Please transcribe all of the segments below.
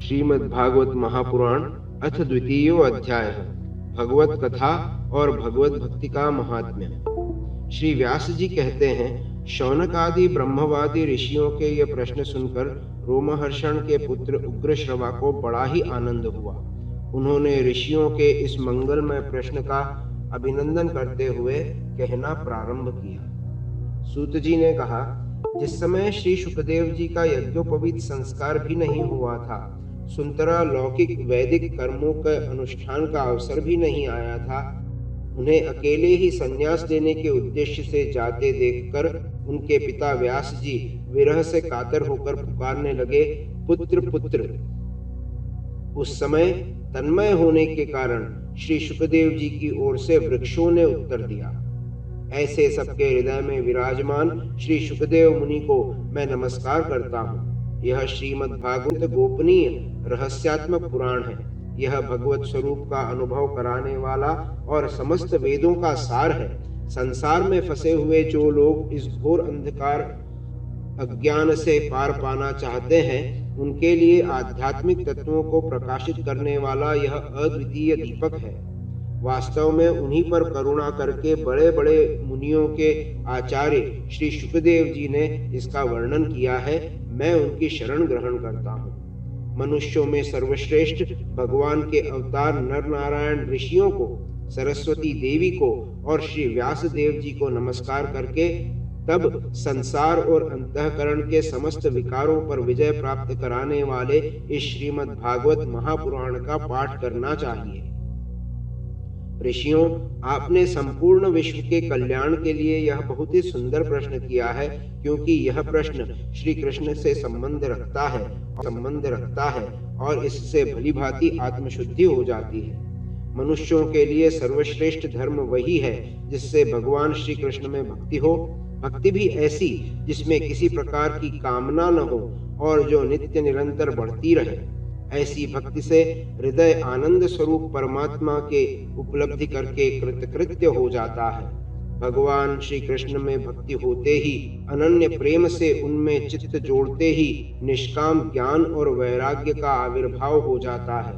श्रीमद्भागवत महापुराण अथ द्वितीयो अध्याय भगवत कथा और भगवत भक्ति का महात्म्य। श्री व्यास जी कहते हैं, शौनक आदि ब्रह्मवादी ऋषियों के ये प्रश्न सुनकर रोमहर्षण के पुत्र उग्रश्रवा को बड़ा ही आनंद हुआ। उन्होंने ऋषियों के इस मंगलमय प्रश्न का अभिनंदन करते हुए कहना प्रारंभ किया। सूत जी ने कहा, जिस समय श्री शुकदेव जी का यज्ञोपवीत संस्कार भी नहीं हुआ था, सुंतरा लौकिक वैदिक कर्मों के अनुष्ठान का अवसर भी नहीं आया था, उन्हें अकेले ही संन्यास देने के उद्देश्य से जाते देखकर उनके पिता व्यास जी विरह से कातर होकर पुकारने लगे, पुत्र पुत्र। उस समय तन्मय होने के कारण श्री शुकदेव जी की ओर से वृक्षों ने उत्तर दिया। ऐसे सबके हृदय में विराजमान श्री शुकदेव मुनि को मैं नमस्कार करता हूँ। यह श्रीमद्भागवत गोपनीय रहस्यात्मक पुराण है। यह भगवत स्वरूप का अनुभव कराने वाला और समस्त वेदों का सार है। संसार में फंसे हुए जो लोग इस घोर अंधकार अज्ञान से पार पाना चाहते हैं, उनके लिए आध्यात्मिक तत्वों को प्रकाशित करने वाला यह अद्वितीय दीपक है। वास्तव में उन्हीं पर करुणा करके बड़े बड़े मुनियों के आचार्य श्री शुकदेव जी ने इसका वर्णन किया है। मैं उनकी शरण ग्रहण करता हूँ। मनुष्यों में सर्वश्रेष्ठ भगवान के अवतार नर नारायण ऋषियों को, सरस्वती देवी को और श्री व्यास देव जी को नमस्कार करके तब संसार और अंतःकरण के समस्त विकारों पर विजय प्राप्त कराने वाले इस श्रीमद् भागवत महापुराण का पाठ करना चाहिए। ऋषियों, आपने संपूर्ण विश्व के कल्याण के लिए यह बहुत ही सुंदर प्रश्न किया है, क्योंकि यह प्रश्न श्री कृष्ण से संबंध रखता है और इससे भली भांति आत्मशुद्धि हो जाती है। मनुष्यों के लिए सर्वश्रेष्ठ धर्म वही है जिससे भगवान श्री कृष्ण में भक्ति हो। भक्ति भी ऐसी जिसमें किसी प्रकार की कामना न हो और जो नित्य निरंतर बढ़ती रहे। ऐसी भक्ति से हृदय आनंद स्वरूप परमात्मा के उपलब्धि करके कृतकृत्य हो जाता है। भगवान श्री कृष्ण में भक्ति होते ही, अनन्य प्रेम से उनमें चित्त जोड़ते ही निष्काम ज्ञान और वैराग्य का आविर्भाव हो जाता है।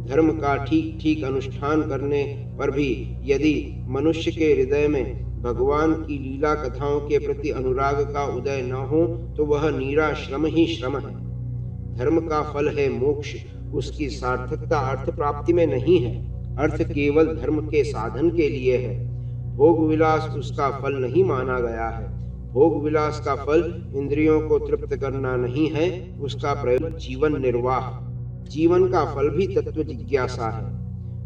धर्म का ठीक ठीक अनुष्ठान करने पर भी यदि मनुष्य के हृदय में भगवान की लीला कथाओं के प्रति अनुराग का उदय न हो तो वह नीरा श्रम ही श्रम है। धर्म का फल है मोक्ष, उसकी सार्थकता अर्थ प्राप्ति में नहीं है। अर्थ केवल धर्म के साधन के लिए है। भोग विलास उसका फल नहीं माना गया है। भोग विलास का फल इंद्रियों को तृप्त करना नहीं है, उसका प्रयोजन जीवन निर्वाह। जीवन का फल भी तत्व जिज्ञासा है।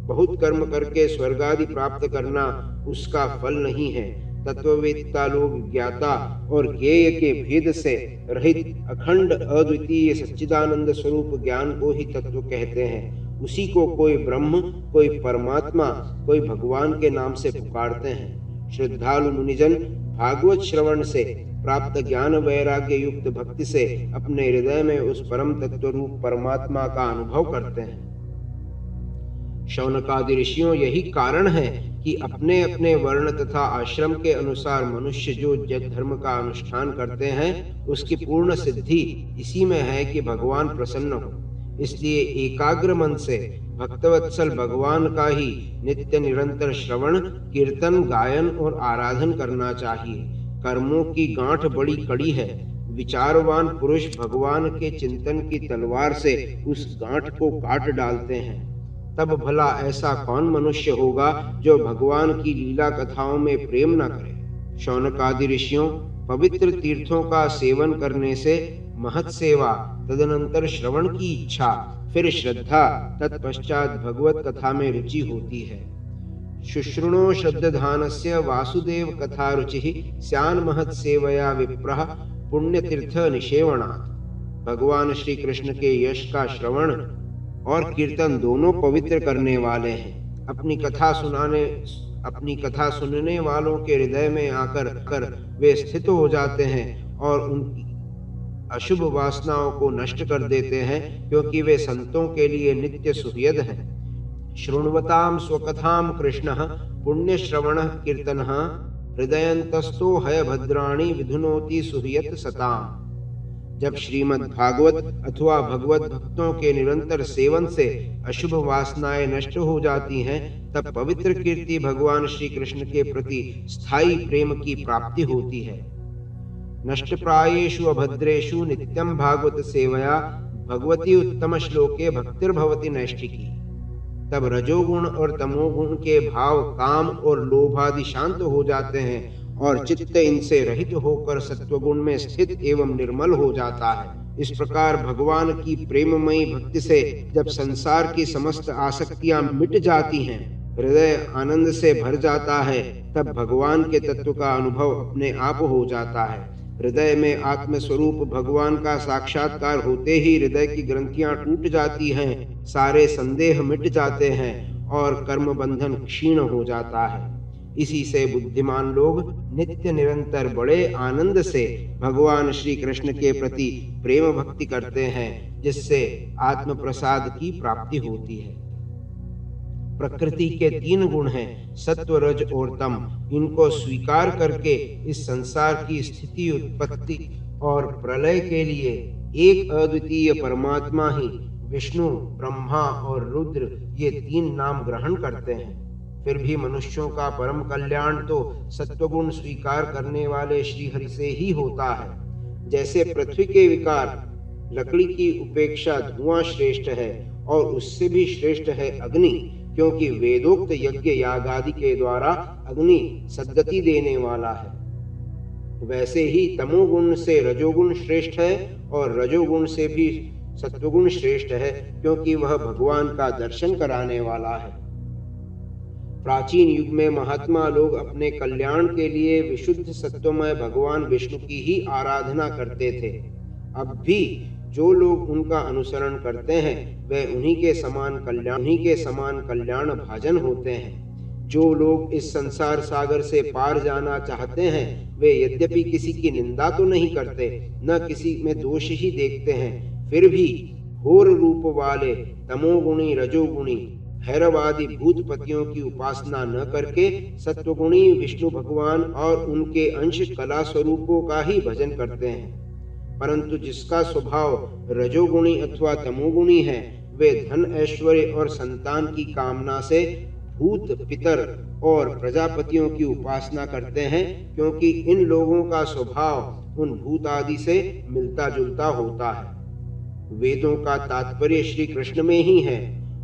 बहुत कर्म करके स्वर्ग आदि प्राप्त करना उसका फल नहीं है। तत्ववेत्ता लोग ज्ञाता और ज्ञेय के भेद से रहित अखंड अद्वितीय सच्चिदानंद स्वरूप ज्ञान को ही तत्व कहते हैं। उसी को कोई ब्रह्म, कोई परमात्मा, कोई भगवान के नाम से पुकारते हैं। श्रद्धालु मुनिजन भागवत श्रवण से प्राप्त ज्ञान वैराग्य युक्त भक्ति से अपने हृदय में उस परम तत्व रूप परमात्मा का अनुभव करते हैं। शौनकादि ऋषियों, यही कारण है कि अपने अपने वर्ण तथा आश्रम के अनुसार मनुष्य जो जग धर्म का अनुष्ठान करते हैं, उसकी पूर्ण सिद्धि इसी में है कि भगवान प्रसन्न हो। इसलिए एकाग्र मन से भक्तवत्सल भगवान का ही नित्य निरंतर श्रवण, कीर्तन, गायन और आराधन करना चाहिए। कर्मों की गांठ बड़ी कड़ी है। विचारवान पुरुष भगवान के चिंतन की तलवार से उस गांठ को काट डालते हैं। तब भला ऐसा कौन मनुष्य होगा जो भगवान की लीला कथाओं में प्रेम न करे। शौनकादि ऋषियों, पवित्र तीर्थों का सेवन करने से महत सेवा, तदनंतर श्रवण की इच्छा, फिर श्रद्धा, तत्पश्चात भगवत कथा में रुचि होती है। शुश्रुणो श्रद्धानस्य वासुदेव कथा रुचि स्यान महत सेवया विप्रः पुण्यतीर्थ निषेवणात्। भगवान श्री कृष्ण के यश का श्रवण और कीर्तन दोनों पवित्र करने वाले हैं। अपनी कथा सुनने वालों के हृदय में आकर वे स्थित हो जाते हैं और उनकी अशुभ वासनाओं को नष्ट कर देते हैं, क्योंकि वे संतों के लिए नित्य सुहृद हैं। शृण्वतां स्वकथां कृष्णः पुण्य श्रवण कीर्तनः हृदयंतस्थो हय भद्राणि विधुनोति सुहृयत सताम्। जब श्रीमद् भागवत अथवा भगवत भक्तों के निरंतर सेवन से अशुभ वासनाएं नष्ट हो जाती हैं, तब पवित्र कीर्ति भगवान श्री कृष्ण के प्रति स्थायी प्रेम की प्राप्ति होती है। नष्ट प्रायेषु अभद्रेषु नित्यं भागवत सेवया भगवती उत्तम श्लोके भक्तिर्भवति नैष्ठिकी। तब रजोगुण और तमोगुण के भाव काम और लोभ आदि शांत हो जाते हैं और चित्त इनसे रहित होकर सत्वगुण में स्थित एवं निर्मल हो जाता है। इस प्रकार भगवान की प्रेममयी भक्ति से जब संसार की समस्त आसक्तियां मिट जाती हैं, हृदय आनंद से भर जाता है, तब भगवान के तत्व का अनुभव अपने आप हो जाता है। हृदय में आत्मस्वरूप भगवान का साक्षात्कार होते ही हृदय की ग्रंथियां टूट जाती हैं, सारे संदेह मिट जाते हैं और कर्म बंधन क्षीण हो जाता है। इसी से बुद्धिमान लोग नित्य निरंतर बड़े आनंद से भगवान श्री कृष्ण के प्रति प्रेम भक्ति करते हैं, जिससे आत्म प्रसाद की प्राप्ति होती है। प्रकृति के 3 गुण हैं, सत्व, रज और तम। इनको स्वीकार करके इस संसार की स्थिति, उत्पत्ति और प्रलय के लिए एक अद्वितीय परमात्मा ही विष्णु, ब्रह्मा और रुद्र ये 3 नाम ग्रहण करते हैं। फिर भी मनुष्यों का परम कल्याण तो सत्वगुण स्वीकार करने वाले श्रीहरि से ही होता है। जैसे पृथ्वी के विकार, लकड़ी की उपेक्षा धुआं श्रेष्ठ है और उससे भी श्रेष्ठ है अग्नि, क्योंकि वेदोक्त यज्ञ यागादि के द्वारा अग्नि सद्गति देने वाला है। वैसे ही तमोगुण से रजोगुण श्रेष्ठ है और रजोगुण से भी सत्वगुण श्रेष्ठ है, क्योंकि वह भगवान का दर्शन कराने वाला है। प्राचीन युग में महात्मा लोग अपने कल्याण के लिए विशुद्ध सत्वमय भगवान विष्णु की ही आराधना करते थे। अब भी जो लोग उनका अनुसरण करते हैं, वे उन्हीं के समान कल्याण भाजन होते हैं। जो लोग इस संसार सागर से पार जाना चाहते हैं, वे यद्यपि किसी की निंदा तो नहीं करते, न किसी में दोष ही देखते हैं, फिर भी घोर रूप वाले तमोगुणी, रजोगुणी, भैरवादि भूतपतियों की उपासना न करके सत्वगुणी विष्णु भगवान और उनके अंश कला स्वरूपों का ही भजन करते हैं। परंतु जिसका स्वभाव रजोगुणी अथवा तमोगुणी है, वे धन, ऐश्वर्य और संतान की कामना से भूत, पितर और प्रजापतियों की उपासना करते हैं, क्योंकि इन लोगों का स्वभाव उन भूत आदि से मिलता जुलता होता है। वेदों का तात्पर्य श्री कृष्ण में ही है,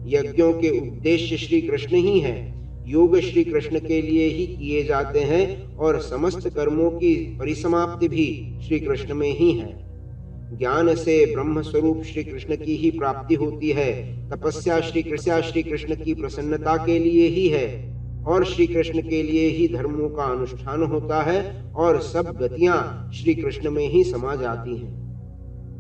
यज्ञों के उद्देश्य श्री कृष्ण ही हैं, योग श्री कृष्ण के लिए ही किए जाते हैं और समस्त कर्मों की परिसमाप्ति भी श्री कृष्ण में ही है। ज्ञान से ब्रह्म स्वरूप श्री कृष्ण की ही प्राप्ति होती है। तपस्या श्री कृष्ण की प्रसन्नता के लिए ही है और श्री कृष्ण के लिए ही धर्मों का अनुष्ठान होता है और सब गतियां श्री कृष्ण में ही समा जाती हैं।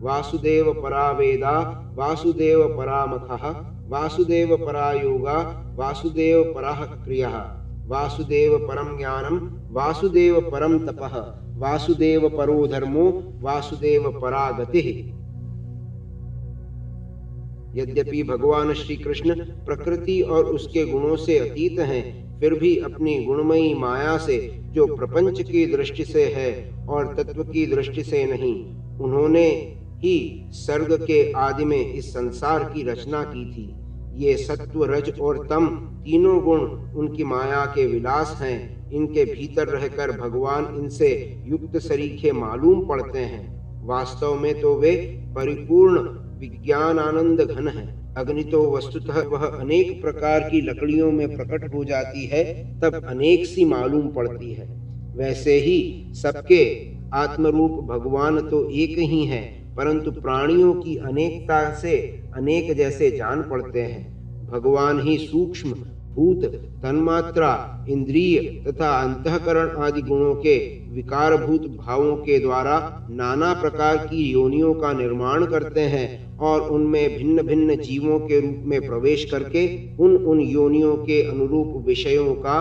वासुदेव परा वेदा, वासुदेव परा मखः, वासुदेव परा योगा, वासुदेव परः क्रियः, वासुदेव परम ज्ञानम, वासुदेव परम तपः, वासुदेव परो धर्मो, वासुदेव परा गतिः। यद्यपि भगवान श्री कृष्ण प्रकृति और उसके गुणों से अतीत हैं, फिर भी अपनी गुणमयी माया से, जो प्रपंच की दृष्टि से है और तत्व की दृष्टि से नहीं, उन्होंने ही सर्ग के आदि में इस संसार की रचना की थी। ये सत्व, रज और तम तीनों गुण उनकी माया के विलास हैं। इनके भीतर रहकर भगवान इनसे युक्त सरीखे मालूम पड़ते हैं। वास्तव में तो वे परिपूर्ण विज्ञान आनंद घन है। अग्नि तो वस्तुतः वह अनेक प्रकार की लकड़ियों में प्रकट हो जाती है, तब अनेक सी मालूम पड़ती है। वैसे ही सबके आत्मरूप भगवान तो एक ही हैं, परंतु प्राणियों की अनेकता से अनेक जैसे जान पड़ते हैं। भगवान ही सूक्ष्म, भूत, तन्मात्रा, इंद्रिय तथा अंतःकरण आदि गुणों के विकारभूत भावों के द्वारा नाना प्रकार की योनियों का निर्माण करते हैं और उनमें भिन्न भिन्न जीवों के रूप में प्रवेश करके उन योनियों के अनुरूप विषयों का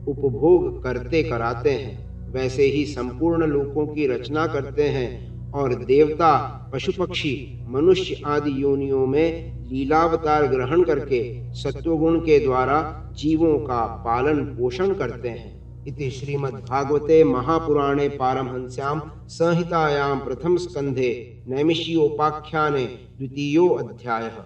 उपभोग करते कराते हैं। वैसे ही संपूर्ण लोकों की रचना करते हैं और देवता, पशु पक्षी, मनुष्य आदि योनियों में लीलावतार ग्रहण करके सत्वगुण के द्वारा जीवों का पालन पोषण करते हैं। इति श्रीमद्भागवते महापुराणे पारमहंस्यां संहितायां प्रथमस्कन्धे नैमिषीयोपाख्याने द्वितीयो अध्यायः।